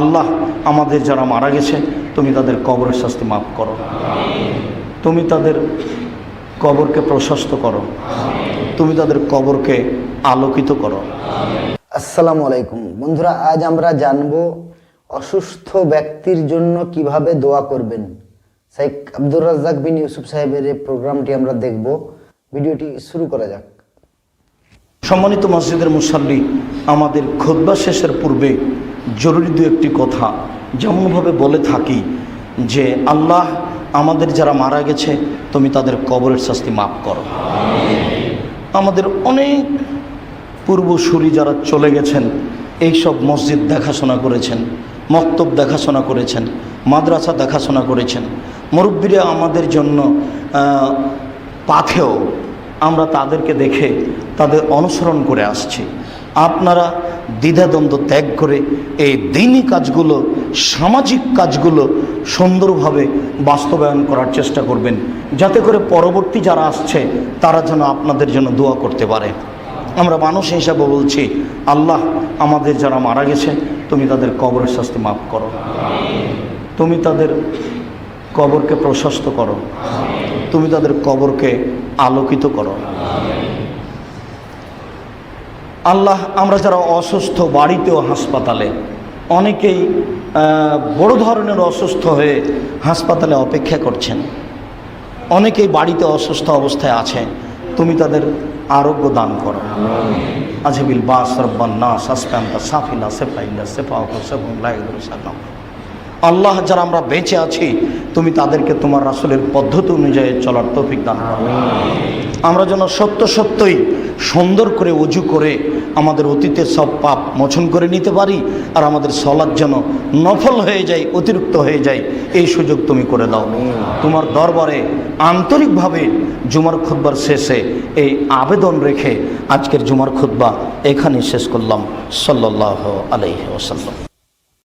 আল্লাহ আমাদের যারা মারা গেছে তুমি তাদের কবরের শাস্তি মাফ করো, তুমি তাদের কবরকে প্রশস্ত করো, তুমি তাদের কবরকে আলোকিত করো। আসসালামু আলাইকুম বন্ধুরা, আজ আমরা জানবো অসুস্থ ব্যক্তির জন্য কিভাবে দোয়া করবেন। শেখ আব্দুর রাজ্জাক বিন ইউসুফ সাহেবের এই প্রোগ্রামটি আমরা দেখব। ভিডিওটি শুরু করা যাক। সম্মানিত মসজিদের মুসাল্লি, আমাদের খুতবা শেষের পূর্বে জরুরি দু একটি কথা যেমনভাবে বলে থাকি যে আল্লাহ আমাদের যারা মারা গেছে তুমি তাদের কবরের শাস্তি মাফ করো। আমাদের অনেক পূর্বসূরি যারা চলে গেছেন এইসব মসজিদ দেখাশোনা করেছেন, মক্তব দেখাশোনা করেছেন, মাদ্রাসা দেখাশোনা করেছেন, মুরব্বীরা আমাদের জন্য পাথেও আমরা তাদেরকে দেখে তাদের অনুসরণ করে আসছি। আপনারা দ্বিধাদ্বন্দ্ব ত্যাগ করে এই দ্বীনি কাজগুলো, সামাজিক কাজগুলো সুন্দরভাবে বাস্তবায়ন করার চেষ্টা করবেন, যাতে করে পরবর্তী যারা আসছে তারা যেন আপনাদের জন্য দোয়া করতে পারে। আমরা মানুষ হিসাবে বলছি, আল্লাহ আমাদের যারা মারা গেছে তুমি তাদের কবরের শাস্তি মাফ করো, তুমি তাদের কবরকে প্রশস্ত করো, তুমি তাদের কবরকে আলোকিত করো। আল্লাহ আমরা যারা অসুস্থ বাড়িতেও হাসপাতালে, অনেকেই বড় ধরনের অসুস্থ হয়ে হাসপাতালে অপেক্ষা করছেন, অনেকেই বাড়িতে অসুস্থ অবস্থায় আছে, তুমি তাদের আরোগ্য দান করো। আজবিল বাস রব্বান নাস আসফান্তা সাফিলা সেফাইলা সেফাউকা সেফুল্লাহির সাল্লাম। আল্লাহ যারা আমরা বেঁচে আছি তুমি তাদেরকে তোমার রাসূলের পদ্ধতি অনুযায়ী চলার তৌফিক দান করো। আমরা যেন সত্য সত্যই সুন্দর করে ওযু করে আমাদের অতীতের সব পাপ মোচন করে নিতে পারি, আর আমাদের সালাত যেন নফল হয়ে যায়, অতিরিক্ত হয়ে যায়, এই সুযোগ তুমি করে দাও। তোমার দরবারে আন্তরিকভাবে জুমার খুতবার শেষে এই আবেদন রেখে আজকের জুমার খুতবা এখানেই শেষ করলাম। সাল্লাল্লাহু আলাইহি ওয়াসাল্লাম।